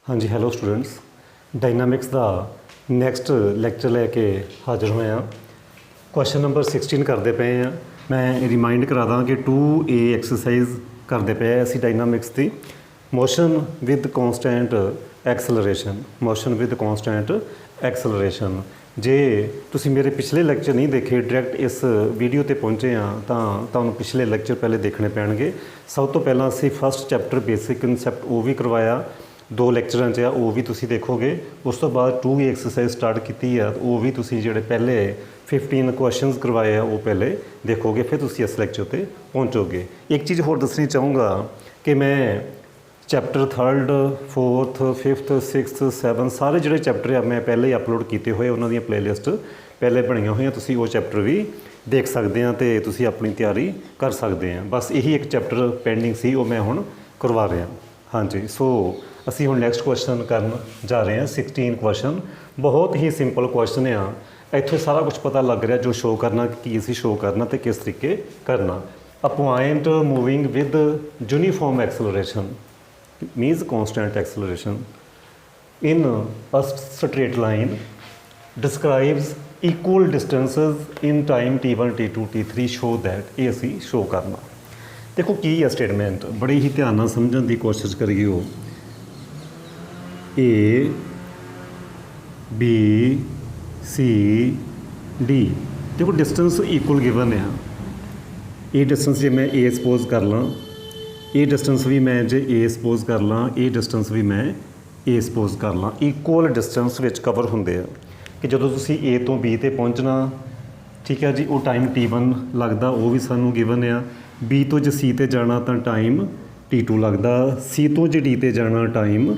हाँ जी hello students dynamics का next lecture लैके हाजिर होए हाँ। क्वेश्चन नंबर 16 करते पे हैं। मैं रिमाइंड करा दा कि 2A एक्सरसाइज करते पे असी डायनामिक्स की motion with constant acceleration. Motion with constant acceleration जे तुसी मेरे पिछले लैक्चर नहीं देखे डायरैक्ट इस वीडियो ते पहुँचे हाँ तो पिछले लैक्चर पहले देखने पैणगे। सब तो पहला असी फस्ट चैप्टर बेसिक कंसैप्ट वो भी करवाया, 2 ਲੈਕਚਰਾਂ 'ਚ ਆ ਉਹ ਵੀ ਤੁਸੀਂ ਦੇਖੋਗੇ। ਉਸ ਤੋਂ ਬਾਅਦ 2 ਐਕਸਰਸਾइज ਸਟਾਰਟ ਕੀਤੀ ਆ ਉਹ ਵੀ ਤੁਸੀਂ ਜਿਹੜੇ ਪਹਿਲੇ 15 ਕੁਐਸਚਨਸ ਕਰਵਾਏ ਆ ਉਹ ਪਹਿਲੇ ਦੇਖੋਗੇ, ਫਿਰ ਤੁਸੀਂ ਇਸ ਲੈਕਚਰ ਤੇ ਪਹੁੰਚੋਗੇ। ਇੱਕ ਚੀਜ਼ ਹੋਰ ਦੱਸਣੀ ਚਾਹੂੰਗਾ ਕਿ ਮੈਂ chapter 3rd 4th 5th 6th 7th ਸਾਰੇ ਜਿਹੜੇ ਚੈਪਟਰ ਆ ਮੈਂ ਪਹਿਲੇ ਹੀ ਅਪਲੋਡ ਕੀਤੇ ਹੋਏ, ਉਹਨਾਂ ਦੀਆਂ ਪਲੇਲਿਸਟ ਪਹਿਲੇ ਬਣੀਆਂ ਹੋਈਆਂ, ਤੁਸੀਂ ਉਹ ਚੈਪਟਰ ਵੀ ਦੇਖ ਸਕਦੇ ਆ ਤੇ ਤੁਸੀਂ ਆਪਣੀ ਤਿਆਰੀ ਕਰ ਸਕਦੇ ਆ। ਬਸ ਇਹੀ ਇੱਕ ਚੈਪਟਰ ਪੈਂਡਿੰਗ ਸੀ, ਉਹ ਮੈਂ ਹੁਣ ਕਰਵਾ ਰਿਹਾ। ਹਾਂਜੀ ਸੋ ਅਸੀਂ ਹੁਣ ਨੈਕਸਟ ਕੁਐਸਚਨ ਕਰਨ ਜਾ ਰਹੇ ਹਾਂ। 16 ਕੁਐਸਚਨ ਬਹੁਤ ਹੀ ਸਿੰਪਲ ਕੁਐਸਚਨ ਆ। ਇੱਥੇ ਸਾਰਾ ਕੁਝ ਪਤਾ ਲੱਗ ਰਿਹਾ ਜੋ ਸ਼ੋਅ ਕਰਨਾ ਕੀ ਅਸੀਂ ਸ਼ੋਅ ਕਰਨਾ ਤੇ ਕਿਸ ਤਰੀਕੇ ਕਰਨਾ। A point moving with uniform acceleration means constant acceleration in a straight line describes equal distances in time t1 t2 t3 show that. ਇਹ ਅਸੀਂ ਸ਼ੋਅ ਕਰਨਾ। ਦੇਖੋ ਕੀ ਹੈ ਸਟੇਟਮੈਂਟ, ਬੜੀ ਹੀ ਧਿਆਨ ਨਾਲ ਸਮਝਣ ਦੀ ਕੋਸ਼ਿਸ਼ ਕਰੀਓ। A B C D देखो डिस्टेंस इक्वल गिवन है। ये डिस्टेंस जे मैं A सपोज कर ਲਾਂ, ये डिस्टेंस भी मैं जे A सपोज कर ਲਾਂ, ये डिस्टेंस भी मैं A सपोज कर ਲਾਂ। इक्वल डिस्टेंस ਵਿੱਚ ਕਵਰ ਹੁੰਦੇ ਆ ਕਿ ਜਦੋਂ ਤੁਸੀਂ A ਤੋਂ B ਤੇ ਪਹੁੰਚਣਾ, ਠੀਕ ਹੈ ਜੀ, ਉਹ ਟਾਈਮ T1 ਲੱਗਦਾ, ਉਹ ਵੀ ਸਾਨੂੰ ਗਿਵਨ ਆ। B ਤੋਂ ਜੇ C ਤੇ ਜਾਣਾ ਤਾਂ ਟਾਈਮ T2 ਲੱਗਦਾ, C ਤੋਂ ਜੇ D ਤੇ ਜਾਣਾ ਟਾਈਮ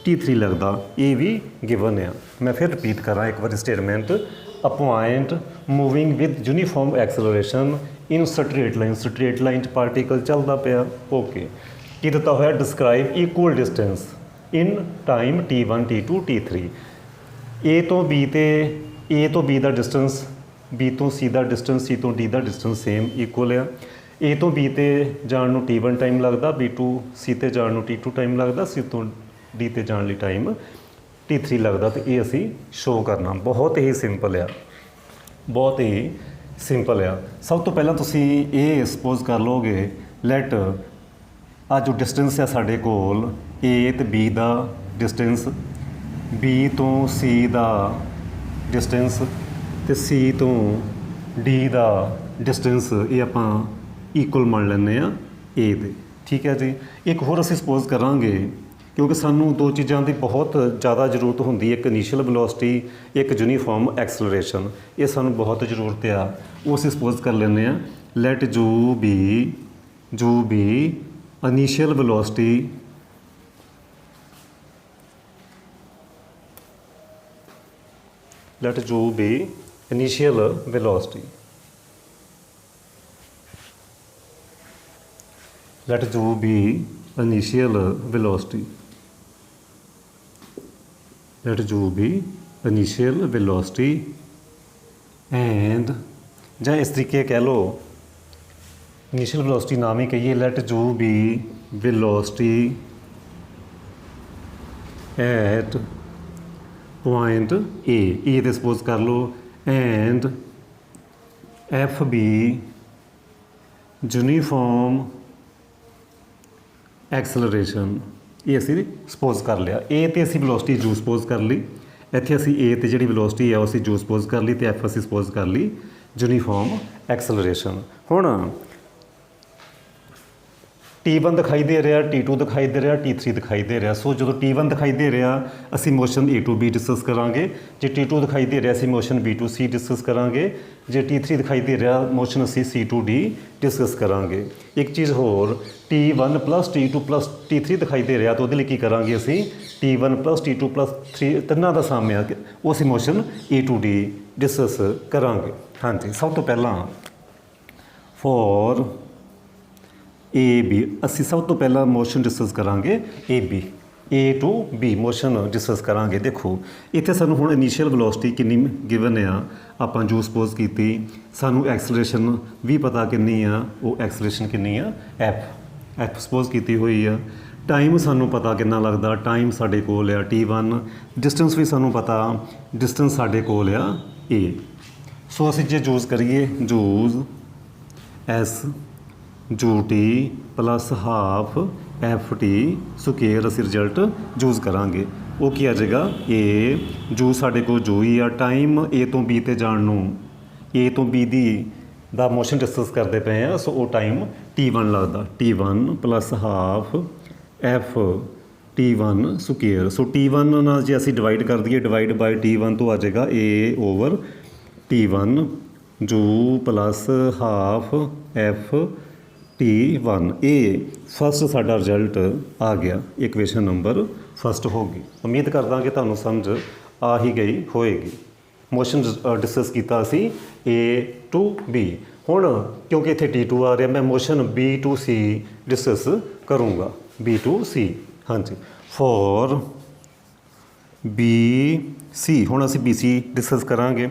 T3 लगता, ये भी गिवन है। मैं फिर रिपीट करा एक बार statement. A point moving with uniform acceleration in straight line, straight line particle चलता पाया, ओके। की दिता होया describe equal distance in time T1 T2 T3। A तो B ते A तो B का डिस्टेंस, B तो C का डिस्टेंस, C तो D का डिस्टेंस सेम इक्वल है। A तो B ते जाण नूं T1 टाइम लगता, B to C ते जाण नूं T2 टाइम लगता, C तो डी ते जाने टाइम T3 लगता। तो ये असी शो करना बहुत ही सिंपल आ, बहुत ही सिंपल आ। सब तो पहला तुसी ये सपोज कर लोगे लैट आ जो डिस्टेंस है साढ़े कोल A तो B का डिस्टेंस, B तो C का डिस्टेंस तो C तो D का डिस्टेंस, ये आपां इक्वल मान लैंदे आ A दे, ठीक है जी। एक होर असी सपोज करांगे क्योंकि सानू 2 चीज़ों की बहुत ज़्यादा जरूरत होंगी, एक इनीशियल वेलोसिटी, एक यूनीफॉर्म एक्सलरेशन, ये सानू बहुत ज़रूरत आ। वो असीं सपोज कर लेने आ let u be initial velocity let u be initial velocity, let u be initial velocity, let u be initial velocity and ਜਾਂ ਇਸ ਤਰੀਕੇ ਕਹਿ ਲਓ ਇਨੀਸ਼ੀਅਲ ਵੈਲੋਸਿਟੀ ਨਾਮ ਹੀ ਕਹੀਏ, let u be velocity at point A ਤੇ ਸਪੋਜ਼ ਕਰ ਲਓ and f be uniform acceleration. ये असी सपोज कर लिया। ए तो असी वेलोसिटी जू सपोज कर ली, इत्थे असी ए तो जी वेलोसिटी है असी जू सपोज कर ली, तो एफ असी सपोज कर ली यूनीफॉर्म एक्सलरेशन। हुण T1 दिखाई दे रहा, T2 दिखाई दे रहा, T3 दिखाई दे रहा। सो जो T1 दिखाई दे रहा असी motion A to B discuss करांगे, जे T2 दिखाई दे रहा असी motion B to C discuss करांगे, जे T3 दिखाई दे रहा मोशन असी C to D डिस्कस करांगे। एक चीज़ होर T1 plus T2 plus T3 दिखाई दे रहा तो वो लिखी करांगे असी T1 प्लस T2 प्लस 3 तिना का साम आ वो असी motion A to D discuss करांगे। हाँ जी, सब तो पहला फॉर ए बी असी सब तो पहला मोशन डिस्कस करांगे ए टू बी मोशन डिस्कस करांगे। देखो इत्थे सानू हुण इनीशियल वेलोसिटी कितनी गिवन आ, आपां जो सपोज कीती, सानू एक्सलरेशन भी पता कितनी आ, वो एक्सलरेशन कितनी आ एफ सपोज की हुई आ। टाइम सानू पता कितना लगता, टाइम साडे कोल आ T1, डिस्टेंस भी सानू पता, डिस्टेंस साडे कोल आ A। सो असीं जे यूज़ करिए यूज़ S जू T plus half F T square असीं रिजल्ट यूज़ करांगे। वो की आ जाएगा ए जू साडे कोल जू ही आ, टाइम ए तो बी ते जाण नूं ए तो बी दा मोशन डिस्कस करते पे हैं, सो वो टाइम T1 लगता, T1 plus half F T1 square. So T1 ना जे असीं डिवाइड कर दईए, डिवाइड बाय T1 तो आ जाएगा ए ओवर T1 जू प्लस हाफ एफ T1। ए फस्ट साडा रिजल्ट आ गया, इक्वेशन नंबर फस्ट होगी। उम्मीद करदा कि तुहानूं समझ आ ही गई होएगी। मोशन डिस्कस किया असी A टू B। हुण क्योंकि इत्थे T2 आ रहा, मैं motion B to C discuss करूँगा, B टू C। हाँ जी, फॉर BC हुण असी BC डिस्कस करांगे।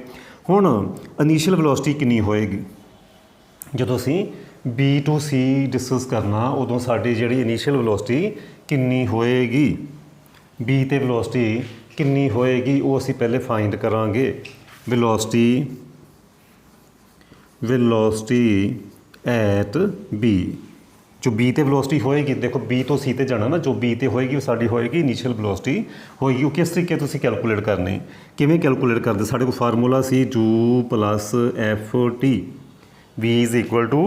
हुण इनीशियल वेलोसिटी कितनी होएगी जदों असी B टू C डिस्कस करना, उदों साडी जिहड़ी इनीशियल वेलोसिटी कितनी होएगी, B ते वेलोसिटी कितनी होएगी, वो असी पहले फाइंड करांगे। वेलोसिटी एट B, जो B ते वेलोसिटी होएगी, देखो B तो C ते जाना ना, जो B ते होएगी वो साडी होएगी इनीशियल वेलोसिटी होएगी। वो किस तरीके तुसीं कैलकुलेट करनी, किवें कैलकुलेट करदे, साडे कोल फार्मूला सी u plus F T, V is equal to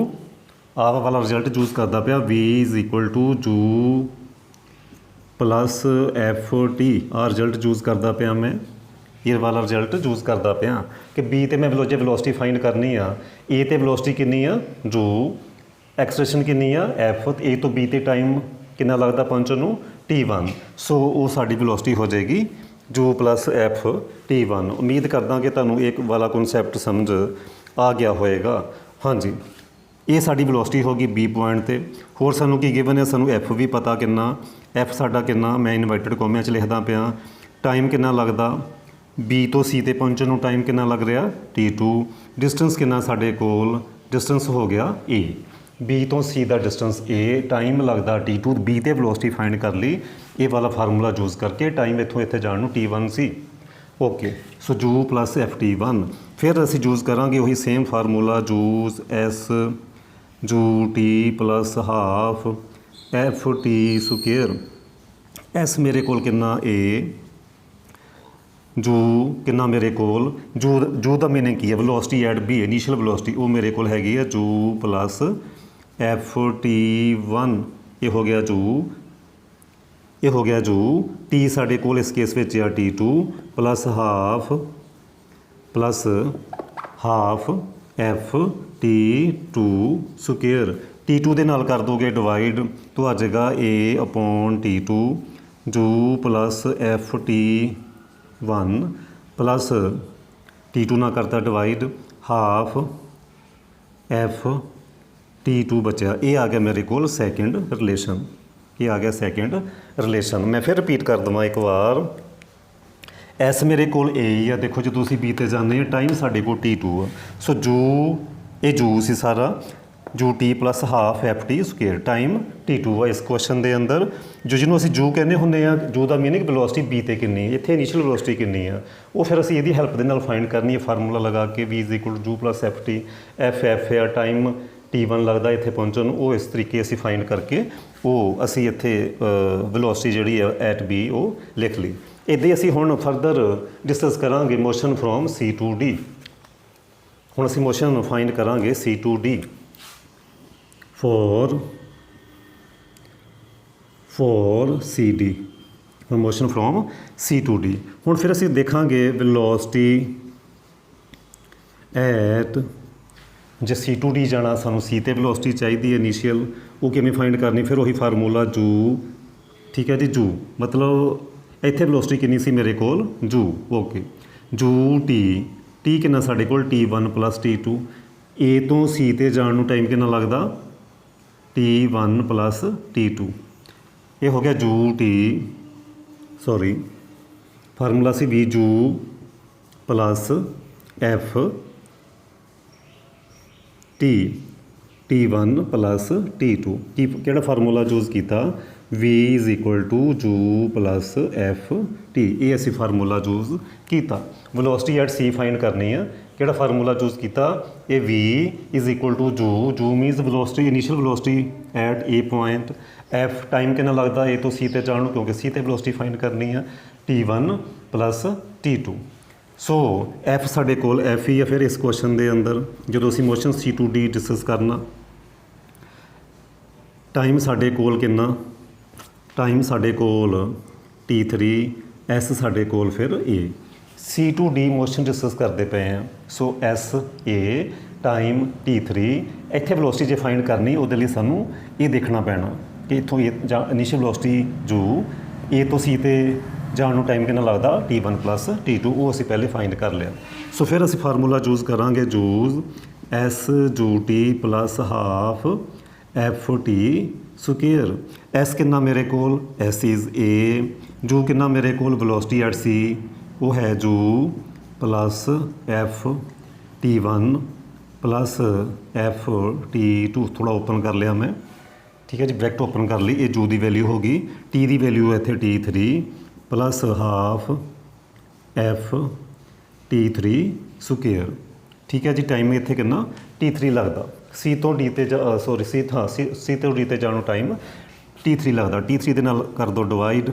ah वाला रिजल्ट यूज़ करदा पिया, V is equal to u plus F T, आ रिजल्ट यूज़ करदा पिया मैं, ये वाला रिजल्ट यूज़ करदा पिया कि बी ते मैं जे वेलोसिटी फाइंड करनी आ, ए ते वेलोसिटी कितनी आ जू, एक्सप्रेशन कितनी आ एफ, ए तो बी ते टाइम कितना लगता पहुँचण नूं T1। सो वो साडी वेलोसिटी हो जाएगी जू प्लस एफ T1। उम्मीद करदा कि तुहानूं एक वाला कॉन्सैप्ट समझ आ गया होएगा। हाँ जी, ये साडी वेलोसिटी होगी बी पॉइंट ते। होर सानूं की गिवन है, सानूं एफ भी पता कितना, एफ साडा कितना, मैं इनवर्टेड कॉमिਆਂ 'ਚ लिखदा पिया, टाइम कितना लगता बी तो सी ते पहुँचण नूं, टाइम कितना लग रहा T2, डिस्टेंस कितना साडे कोल, डिस्टेंस हो गया A, बी तो सी का डिस्टेंस A, टाइम लगता T2, बी ते वेलोसिटी फाइंड कर ली, ये वाला फार्मूला यूज़ करके टाइम इत्थों इत्थे जाण नूं T1 सी। ओके, सो जू प्लस एफ T1, फिर असीं यूज़ करांगे वही सेम फार्मूला यूज़ एस जू T plus half F T square. S मेरे कोल कितना A, जू कितना मेरे कोल, जू का मीनिंग की है velocity eight B, initial velocity, वो मेरे कोल हैगी है जू प्लस एफ T1, ये हो गया जू, ये हो गया जू, टी साडे कोल इस केस विच आ T2 plus half F T2 square. T2 दे नाल कर दोगे डिवाइड तो आ जाएगा A अपॉन T2 जू plus F T1 plus T2 ना करता डिवाइड हाफ एफ T2 बचा, ये आ गया मेरे कोल सैकेंड रिलेशन, ये आ गया सैकेंड रिलेशन। मैं फिर रिपीट कर देवां एक बार, एस मेरे कोल ए ही आ, देखो जो तुसीं बी ते जाने टाइम साडे कोल T2 आ, सो जू ये जू सी सारा जू T plus half F T square, time T2 आ इस क्वेश्चन के अंदर। जो जिन्हों असीं जू कहने हुंदे आ, जू का मीनिंग वेलोसिटी बी ते कितनी है, इत्थे इनीशियल वेलोसिटी कितनी आ, वो फिर असीं इहदी हेल्प दे नाल फाइंड करनी है, फार्मूला लगा के V is equal to u plus F T, F uh time T1 लगता इत्थे पहुँचण, वो इस तरीके असीं फाइंड करके वो असीं इत्थे वेलोसिटी जिहड़ी है एट B वो लिख ली। इदां असीं हुण फरदर डिस्कस करांगे motion from C to D। हुण असीं मोशन फाइंड करांगे C to D for CD, motion from C to D। हुण फिर असीं देखांगे वेलोसिटी एट, जे C टू D जाना सानूं C ते वेलोसिटी चाहिए इनीशियल, वो किवें फाइंड करनी, फिर वही फार्मूला जू, ठीक है जी, जू मतलब इत्थे वेलोसिटी कितनी सी मेरे कोल जू, ओके, जू टी कितना साडे कोल T1 प्लस T2, A तो C ते जाण नूं टाइम कितना लगदा T1 प्लस T2, ये हो गया u T, sorry formula C V u plus F T T1 plus T2, की किहड़ा फार्मूला यूज़ किया V is equal to u plus F T, ये असी फार्मूला चूज किया। वेलोसिटी एट सी फाइंड करनी है, किहड़ा फार्मूला चूज किया, ये V इज़ इक्वल टू जू मीनस velocity initial velocity at A point, F time कितना लगता ए तो सी ते जाण नूं, क्योंकि सी ते वेलोसिटी फाइंड करनी है, T1 प्लस T2। सो एफ साडे कोल एफ ही है। फिर इस क्वेश्चन के अंदर जो असी मोशन C2D डिस्कस करना, टाइम साडे कोल कितना, टाइम साडे कोल T3, एस साडे कोल फिर ए, C2D मोशन डिस्कस करते पे हैं। सो एस ए टाइम T3, इत्थे वेलोसिटी जे फाइंड करनी वो सानू ये देखना पैना कि इत्थों ये इनीशियल वेलोसिटी जू ए तो सी ते जाण नूं टाइम कितना लगता T1 प्लस T2, वो असी पहले फाइंड कर लिया। सो फिर असी फार्मूला चूज करांगे, जूज एस जू T plus half F T square. S कितना मेरे कोल, एस इज़ ए, जू कितना मेरे कोल वेलोसिटी एट सी, वो है जू plus F T1 plus F T2, थोड़ा ओपन कर लिया मैं, ठीक है जी, ब्रैकेट ओपन कर ली, ये जू की वैल्यू होगी, टी की वैल्यू इत्थे T3 plus half F T3 square, ठीक है जी। टाइम इत्थे कितना T3 लगता, सी तो डी ते सॉरी सी हाँ सी तो डी ते जाणों टाइम T3 लगता। T3 दे नाल कर दो डिवाइड,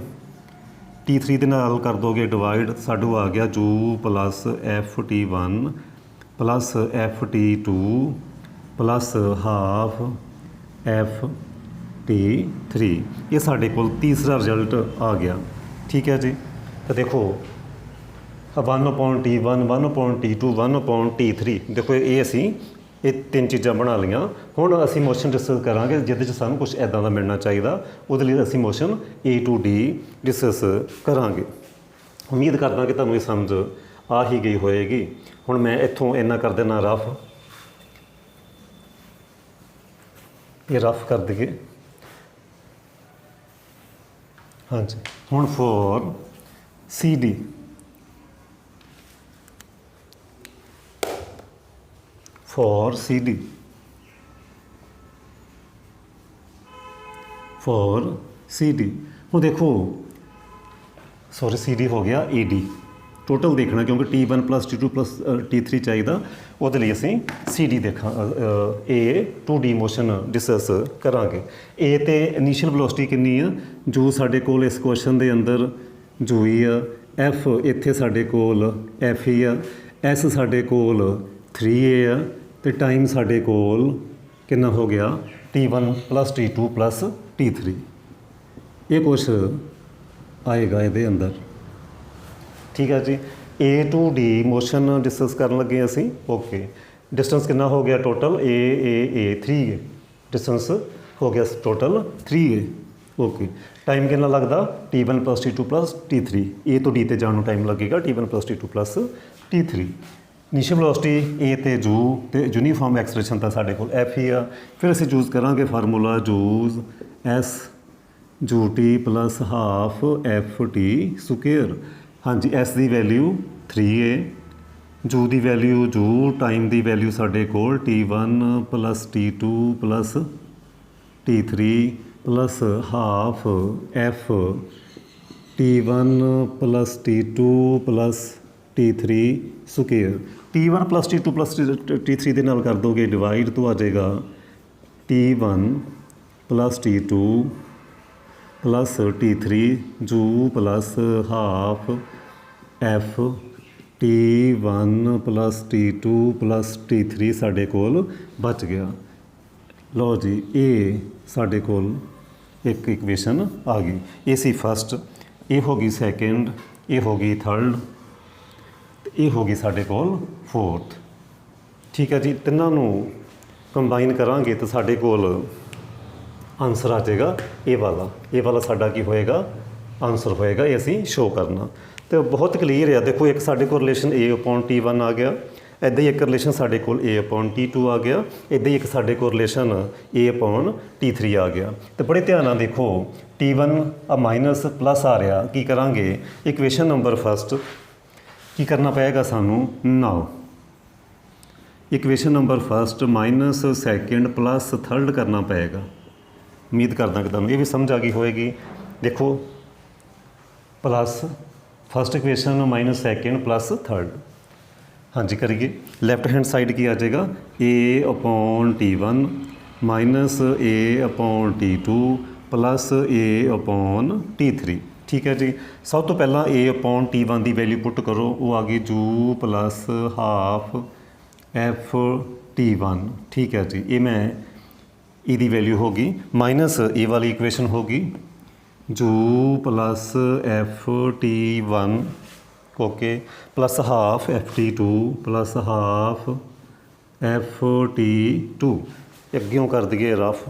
T3 दे नाल कर दोगे डिवाइड, साडू आ गया जू plus F T1 plus F T2 plus half F T3, ये साडे कोल तीसरा रिजल्ट आ गया, ठीक है जी। तो देखो 1/T1 1/T2 1/T3, देखो ये असी ये तीन चीज़ां बना लियां। हुण असी मोशन डिस्कस करांगे जिहदे च सानूं कुछ इदां दा मिलना चाहिए, उहदे लई असी motion A to D discuss करांगे। उम्मीद करदा कि तुहानूं ये समझ आ ही गई होएगी। हुण मैं इत्थों इन्ना कर देना रफ, ये रफ कर दईए, हाँ जी। हुण फॉर CD फॉर CD हूँ देखो सॉरी CD हो गया AD, टोटल देखना क्योंकि T1 plus T2 plus T3 चाहिए, वो असी CD देखा A2D मोशन डिस्कस करांगे। ए ते इनीशियल वेलोसिटी कितनी है, जो साडे कोल इस क्वेश्चन के अंदर जो ही आ, एफ इत्थे साडे कोल एफ ही आ, एस साडे कोल 3A आ, तो टाइम साडे कोल कितना हो गया T1 plus T2 plus T3, ये कुछ आएगा ये अंदर, ठीक है जी। A2D मोशन डिस्कस करन लगे असी, ओके। डिस्टेंस कितना हो गया टोटल ए 3A, डिस्टेंस हो गया टोटल 3A, ओके। टाइम कितना लगता T1 plus T2 plus T3, ए तो डी ते जाने टाइम लगेगा T1 plus T2 plus T3। Initial velocity ए ते जू ते यूनीफॉर्म एक्सप्रेशन तो साडे कोल एफ ही आ। फिर असी चूज करांगे फार्मूला जूज एस जू T plus half F T square, हाँ जी। एस की वैल्यू 3A, जू की वैल्यू जू, टाइम की वैल्यू साडे कोल T1 plus T2 plus T3 plus half F T1 plus T2 plus T3 square. T1 plus T2 plus T3 के नाल कर दोगे डिवाइड, तो आ जाएगा T1 plus T2 plus T3 जू plus half F T1 plus T2 plus T3 साडे कोल बच गया। लो जी, ये साडे कोल एक इक्वेशन आ गई। ये सी फस्ट, ये हो गई सैकेंड, ये हो गई थर्ड, ये हो गई साडे कोल फोर्थ, ठीक है जी। तिन्नां नूं कंबाइन करांगे तो साडे कोल आंसर आ जाएगा ये वाला साडा की होएगा आंसर होएगा, ये असी शो करना। तो बहुत क्लीयर है, देखो एक साडे कोल रिलेशन A/T1 आ गया, इदां ही एक रिलेशन साडे कोल A/T2 आ गया, इदां ही एक साडे कोल रिलेशन A/T3 आ गया। तो बड़े ध्यान नाल देखो T1 माइनस प्लस आ रहा, की करांगे इक्वेशन नंबर फस्ट की करना पेगा सानू, now equation number first minus second plus third करना पेगा, उम्मीद करदा कि तुहानूं ये भी समझ आ गई होएगी। देखो plus first equation minus second plus third. हाँ जी करिए। लैफ्ट हैंड साइड की आ जाएगा A/T1 minus A/T2 plus A/T3। ठीक है जी। सब तो पहला A/T1 की वैल्यू पुट करो, वो आ गई जू प्लस हाफ FT1। ठीक है जी। ये मैं ਇਹਦੀ वैल्यू होगी माइनस ए वाली इक्वेशन होगी जू plus FT1 okay plus half FT2 plus half FT2। अग्यों कर दिए रफ।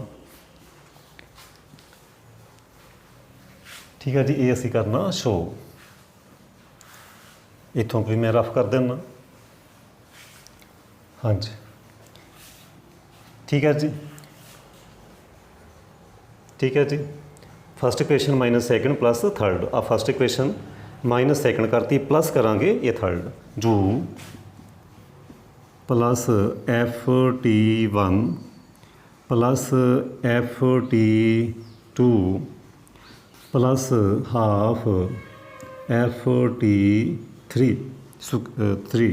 ठीक है जी। ये असी करना शो, इतों भी मैं रफ कर देना। हाँ जी ठीक है जी। ठीक है जी। First equation minus second plus third. आ फस्ट इक्वेशन माइनस सैकेंड करती प्लस करांगे ये थर्ड जू प्लस FT1 प्लस FT2 प्लस हाफ FT3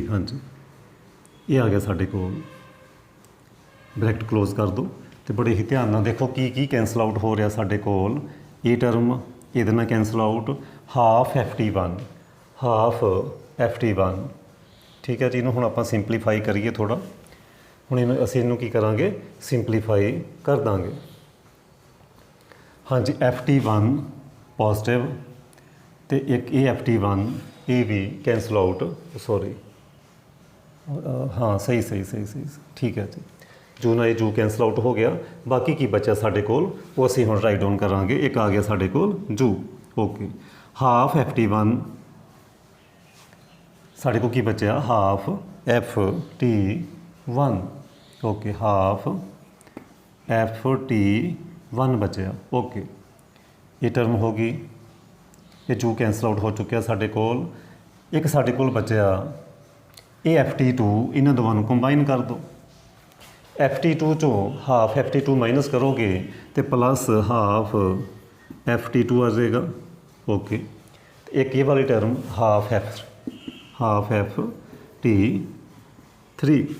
हाँ जी। ये आ गया साढ़े को। ब्रैकेट क्लोज कर दो तो बड़े ही ध्यान नाल देखो की कैंसल आउट हो रहा साढ़े कोल। ये टर्म ये ना cancel out half FT1 half FT1। ठीक है जी। इनू हुण आपां सिंपलीफाई करिए थोड़ा। हुण इनू असीं इनू की करांगे सिंपलीफाई कर दांगे। हाँ जी FT1 पॉजिटिव तो एक ये FT1 ये भी कैंसल आउट सॉरी हाँ सही ठीक है जी। जू ना ये जू कैंसल आउट हो गया। बाकी की बचा साढ़े कोल वो असीं हुण राइट डाउन करांगे। एक आ गया साढ़े कोल जू ओके हाफ FT1 साढ़े को की बचा half FT1 okay half FT1 बचा ओके। ये टर्म होगी ये जू कैंसल आउट हो चुका साढ़े कोल। एक साढ़े कोल बचा ये FT2 इन्हां दोवां नूं कंबाइन कर दो। FT2 चो हाफ FT2 माइनस करोगे तो प्लस हाफ FT2 आ जाएगा ओके। एक ये वाली टर्म हाफ FT3।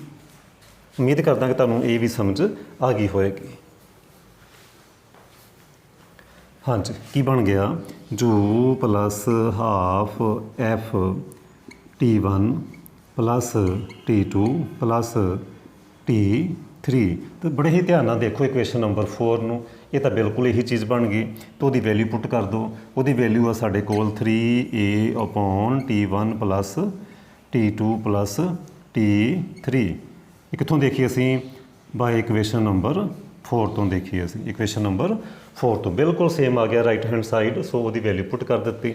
उम्मीद करदा कि तुहानूं ये भी समझ आ गई होएगी। हाँ जी की बन गया जू plus half FT1 plus T2 plus T3। तो बड़े ही ध्यान नाल देखो इक्वेशन नंबर 4 नूं। ये तो बिल्कुल यही चीज़ बन गई तो वही वैल्यू पुट कर दो। वो वैल्यू आ साढ़े कोल 3A/T1 plus T2 plus T3। ये कितों देखिए असी बाय इक्वेशन नंबर 4 तो देखिए असी इक्वेशन नंबर 4 तो बिल्कुल सेम आ गया राइट हैंड साइड। सो वो वैल्यू पुट कर दी।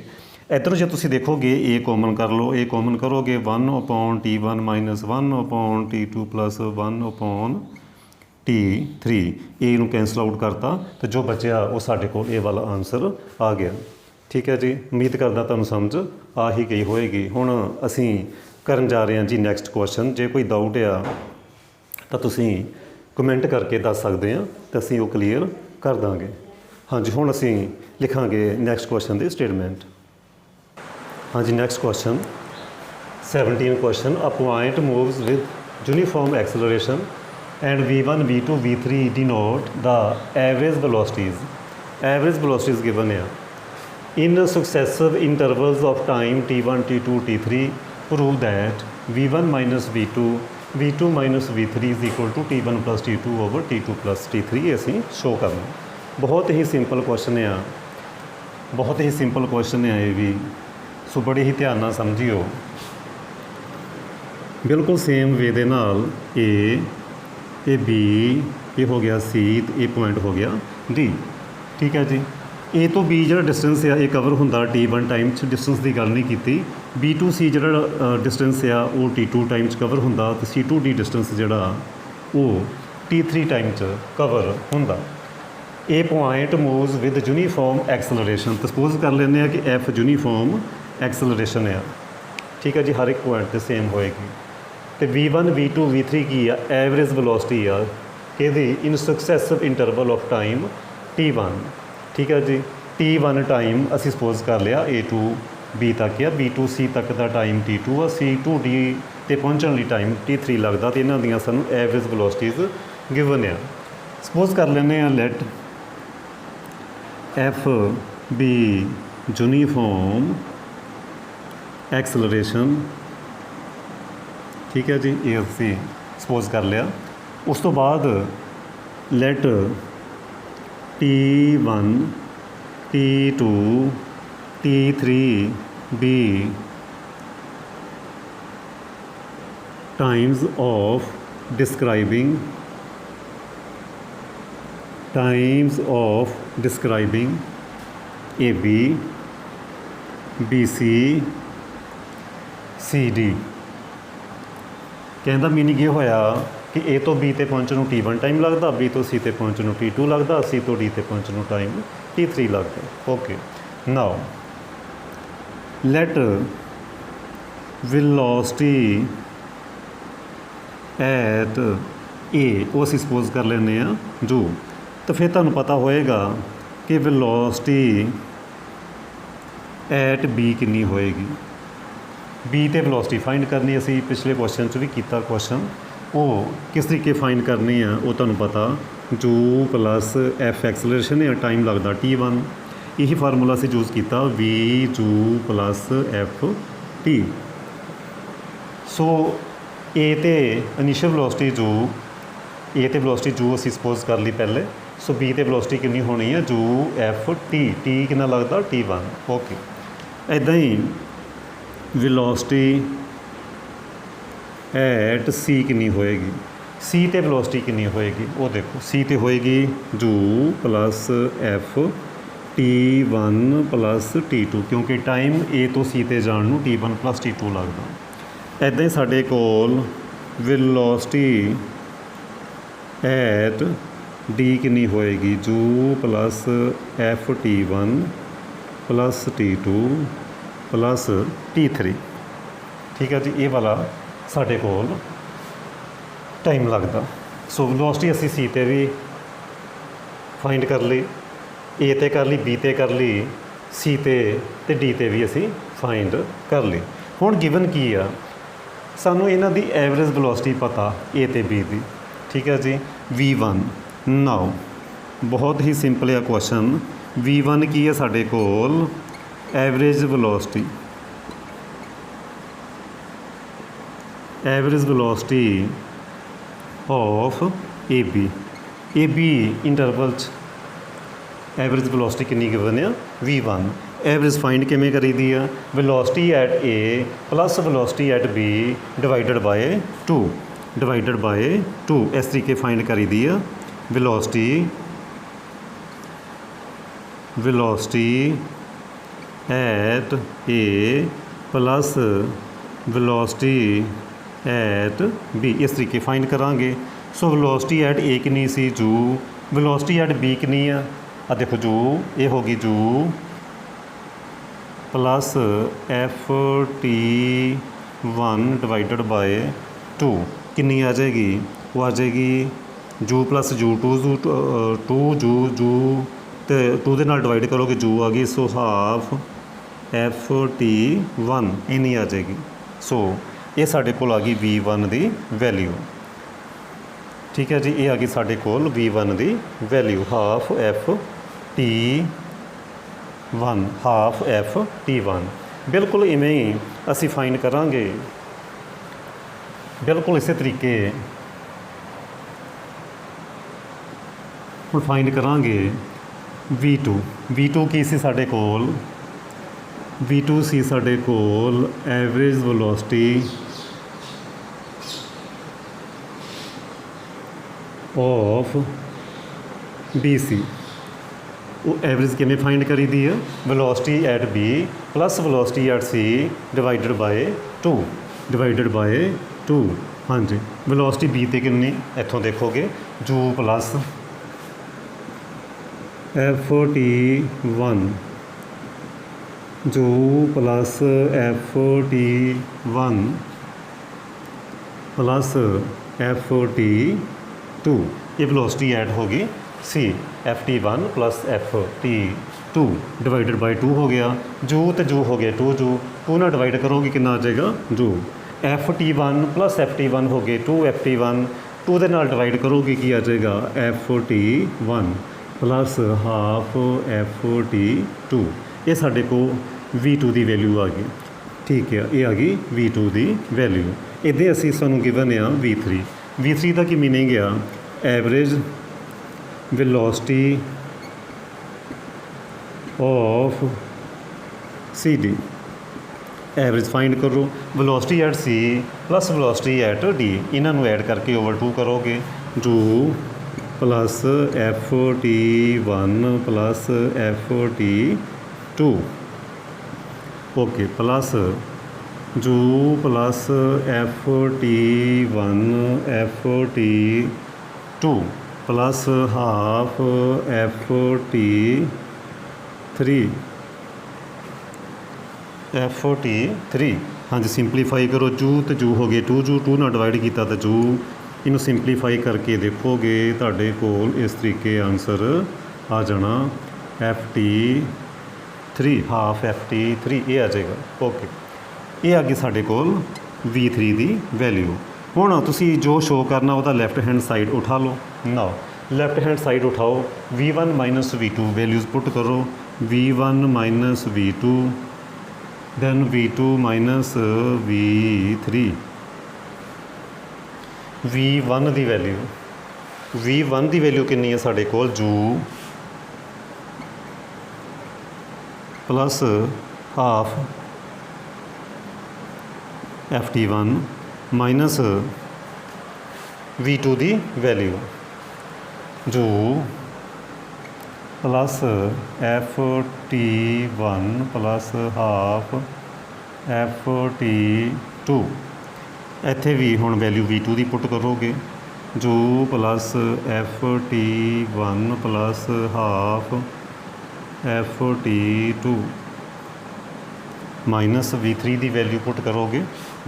इधर जो तुम देखोगे ए कॉमन कर लो। ए कॉमन करोगे 1/T1 minus 1/T2 plus 1/T3। ए नूं कैंसल आउट करता तो जो बचा वो साढ़े को ए वाला आंसर आ गया। ठीक है जी। उम्मीद करदा तुहानूं समझ आ ही गई होएगी। हुण असीं करन जा रहे हैं जी नैक्सट क्वेश्चन। जे कोई डाउट आ तो तुसीं कमेंट करके दस सकते हैं तो असीं वो क्लीयर कर दांगे। हाँ जी। हुण असीं लिखांगे नैक्सट क्वेश्चन की स्टेटमेंट। हाँ जी next question 17 question. A point moves with uniform acceleration and V1 V2 V3 denote the average velocities given है in successive intervals of time T1 T2 T3 prove that V1 minus V2 V2 minus V3 is equal to T1 plus T2 over T2 plus T3। ये असीं show करना। बहुत ही simple question है बहुत ही simple question है ये भी। सो बड़े ही ध्यान नाल समझियो। बिल्कुल सेम वे दे नाल ए बी ये हो गया C तो ए पॉइंट हो गया D। ठीक है जी। ए तो बी जो डिस्टेंस है ये कवर होंदा T1 टाइम डिस्टेंस की गल नहीं की। B2C जो डिस्टेंस आ वो T2 टाइम कवर होंदा तो C2D डिस्टेंस जोड़ा वो T3 टाइम कवर होंदा। A point moves with uniform acceleration. तो सपोज कर लेने कि F यूनीफॉर्म एक्सलरेशन है। ठीक है जी। हर एक पॉइंट तो सेम होएगी। तो V1 V2 V3 की आ एवरेज वेलोसिटी आ कि इन सक्सैसिव इंटरवल ऑफ टाइम T1, ठीक है जी। T1 टाइम असी सपोज कर लिया A टू B तक या B टू C तक का टाइम T2 आ, C टू D ते पहुँचने लिए टाइम T3 लगता। तो इन्हों दियाँ सानू एवरेज वेलोसिटीज़ गिवन आ। सपोज कर लेने let F be uniform acceleration, ठीक है जी, ये असी सपोज कर लिया। उस तो बाद let T1 T2 T3 be times of describing A B B C C D. कहने का मीनिंग ये होया कि ए तो बी ते पहुँचने T1 टाइम लगता, बी तो सी ते पहुँचने T2 लगता, सी तो डी ते पहुँचने टाइम T3 लगता। Okay, now let velocity at A वो असी सपोज कर लेने जो। तो फिर तुहानूं पता होएगा कि वेलोसिटी एट बी कितनी होएगी। बी ते वेलोसिटी फाइंड करनी, असी पिछले क्वेश्चन च भी किया क्वेश्चन, वो किस तरीके फाइंड करनी है वो तुहानूं पता। जू प्लस एफ एक्सलरेशन है, टाइम लगता T1, यही फार्मूला असी यूज़ किया वी जू प्लस एफ टी। सो ए ते इनिशियल वेलोसिटी जू, ए ते वेलोसिटी जू असी सपोज कर ली पहले। सो बी ते वेलोसिटी कितनी होनी है जू एफ टी, टी कितना लगता T1। ओके, इदां ही वेलोसिटी एट सी कितनी होएगी, सी ते वेलोसिटी कितनी होएगी वो देखो। सी ते होएगी जू plus F T1 plus T2, क्योंकि टाइम ए तो सी ते जाण नूं T1 प्लस T2 लगता। इदां ही साडे कोल वेलोसिटी एट डी कितनी होएगी जू plus F T1 plus T2 plus T3, ठीक है जी। ये वाला साडे कोल टाइम लगता। सो वेलोसिटी असी सी ते भी फाइंड कर ली, ए ते कर ली, बी ते कर ली, सी ते डी ते भी असी फाइंड कर ली। हुण गिवन की आ, सानू इन्हां दी एवरेज वेलोसिटी पता ए ते बी दी, ठीक है जी। V1 नाउ बहुत ही सिंपल है क्वेश्चन। V1 की है साडे कोल average velocity, of A B interval average velocity कितनी गिवन है V1। एवरेज फाइंड किमें करी दी है, velocity at A plus velocity at B divided by 2 इस तरीके फाइंड करी दी है। Velocity at A plus velocity at B इस तरीके फाइंड करांगे। सो वेलोसिटी एट ए कितनी सी जू, वेलोसिटी एट बी कितनी आ देखो जू, ये होगी जू plus F T1 divided by 2 कितनी आ जाएगी, वो आ जाएगी जू प्लस जू टू जू तो 2 दे नाल डिवाइड करोगे जू आ गई। सो हाफ एफ T1 इन्नी आ जाएगी। सो ये साढ़े कोल आ गई V1 दी वैल्यू, ठीक है जी। ये आ गई साढ़े कोल V1 दी वैल्यू हाफ एफ T1। बिल्कुल इवें ही असी फाइंड करांगे, बिल्कुल इस तरीके हम फाइंड करांगे V2 की सी साढ़े कोल, V2 सी साढ़े कोल एवरेज वेलोसिटी ऑफ BC। वो एवरेज किमें फाइंड करी दी है, velocity eight B plus velocity at C divided by 2 हाँ जी। वेलोसिटी B ते कितनी इत्थों देखोगे जू plus F T1 plus F T2 ये वेलोसिटी ऐड होगी सी FT1 प्लस FT2 डिवाइडेड बाई 2 हो गया। जू तो जू हो गया 2 जू, 2 ना डिवाइड करोगे कितना आ जाएगा जू। FT1 प्लस FT1 हो गए 2FT1, 2 ਦੇ ਨਾਲ डिवाइड करोगे की आ जाएगा FT1 प्लस हाफ FT2। ये साढ़े को V2 की वैल्यू आ गई, ठीक है, ये आ गई V2 की वैल्यू। इदे असी सानू गिवन आ V3 का की मीनिंग आ average velocity of CD। Average find करो, velocity at C plus velocity at D, इन्हों ऐड करके ओवर 2 करोगे, जू प्लस FT1 प्लस FT2 ओके, प्लस जू plus FT1 FT2 plus half FT3। हाँ जी, सिंपलीफाई करो, जू तो जू हो गए 2 जू, 2 ना डिवाइड किया तो जू, इनू सिंपलीफाई करके देखोगे तुहाडे कोल इस तरीके आंसर आ जाना FT3 हाफ FT3 ये आ जाएगा। ओके, ये आ गई साढ़े कोल V3 की वैल्यू। हुण तुसी जो शो करना वह लैफ्ट हैंड साइड उठा लो ना, लैफ्ट हैंड साइड उठाओ, V1 minus V2 values put करो, V1 minus V2 then V2 minus V3। V1 की वैल्यू कितनी है साढ़े कोल जू plus half FT1 minus V2 की वैल्यू जू plus FT1 plus half FT2। ਇੱਥੇ भी ਹੁਣ वैल्यू V2 की पुट करोगे, जू plus FT1 plus half FT2 minus V3 की वैल्यू पुट करोगे,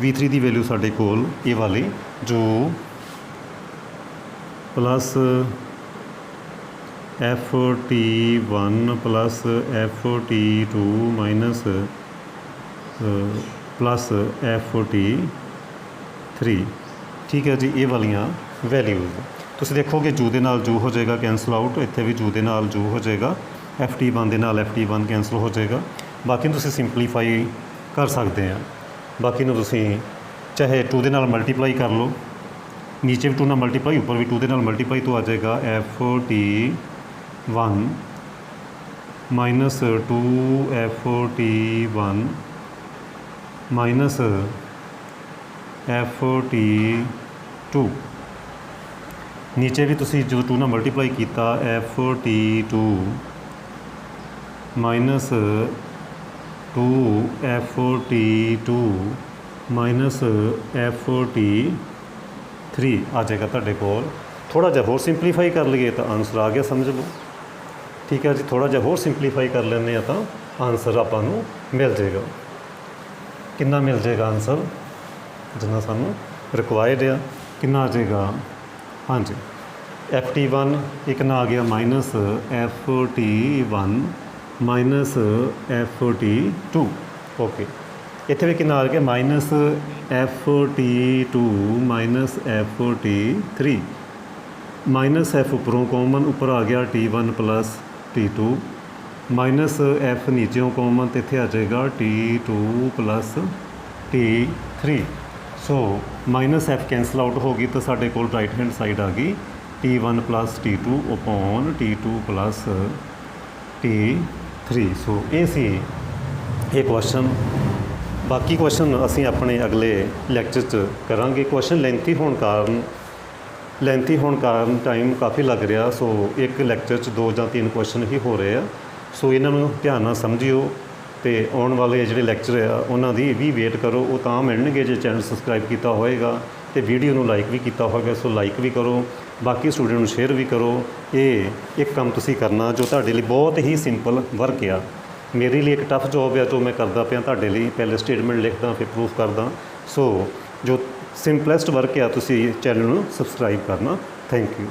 V3 की वैल्यू साढ़े कोल ये वाली जू प्लस FT1 प्लस FT2 माइनस प्लस FT3। ठीक है जी, ये वालियाँ वैल्यूज़ तुसीं देखोगे जू दे नाल जू हो जाएगा कैंसल आउट, इत्थे भी जू दे नाल जू हो जाएगा, FT1 दे नाल FT1 कैंसल हो जाएगा। बाकी तुसीं सिंपलीफाई कर सकते हैं, बाकी नूं तुसीं चाहे 2 दे नाल मल्टीप्लाई कर लो, नीचे भी 2 नाल मल्टीप्लाई, ऊपर भी 2 दे नाल मल्टीप्लाई, तो आ जाएगा FT1 minus 2FT1 minus FT2। नीचे भी तुसी जो 2 ना मल्टीप्लाई किया FT2 minus 2FT2 minus FT3 आ जाएगा तुहाडे कोल। थोड़ा जिहा होर सिंपलीफाई कर लईए तो आंसर आ गया, समझ लो। ठीक है जी, थोड़ा जिहा होर सिंपलीफाई कर लेने तो आंसर आपां नूं मिल जाएगा। कितना मिल जाएगा आंसर जिन्ना सानू रिक्वायर्ड आ, कितना आ जाएगा? हाँ जी, FT1 एक ना आ गया minus FT1 minus FT2। Okay, इत्थे भी कितना आ गया minus FT2 minus FT3, minus F उपरों कॉमन, ऊपर आ गया T1 plus T2, minus F नीचों कॉमन, तो इत्थे आ जाएगा T2 plus T3। So minus F cancel out होगी तो साढ़े कोल राइट हैंड साइड आ गई T1 plus T2 upon T2 plus T3। सो ये सी ये क्वेश्चन। बाकी क्वेश्चन असी अपने अगले लैक्चर च करांगे। क्वेश्चन लेंथी होने कारण टाइम काफ़ी लग रहा, सो एक लैक्चर च 2 या 3 क्वेश्चन ही हो रहे हैं। सो इन्हों ध्यान नाल समझियो, तो आने वाले जोड़े लैक्चर आ उन्होंने भी वेट करो, वो तो मिलणगे जो चैनल सबसक्राइब किया होएगा तो वीडियो को लाइक भी किया होगा। सो लाइक भी करो, बाकी स्टूडेंट को शेयर भी करो। ये एक काम तुसीं करना जो तुहाडे लई बहुत ही सिंपल वर्क आ, मेरे लिए एक टफ जॉब है जो मैं करदा पिया तुहाडे लई। पहले स्टेटमेंट लिखदा फिर प्रूफ करदा। सो जो सिंपलेस्ट वर्क आ तुसीं चैनल को सबसक्राइब करना। Thank you.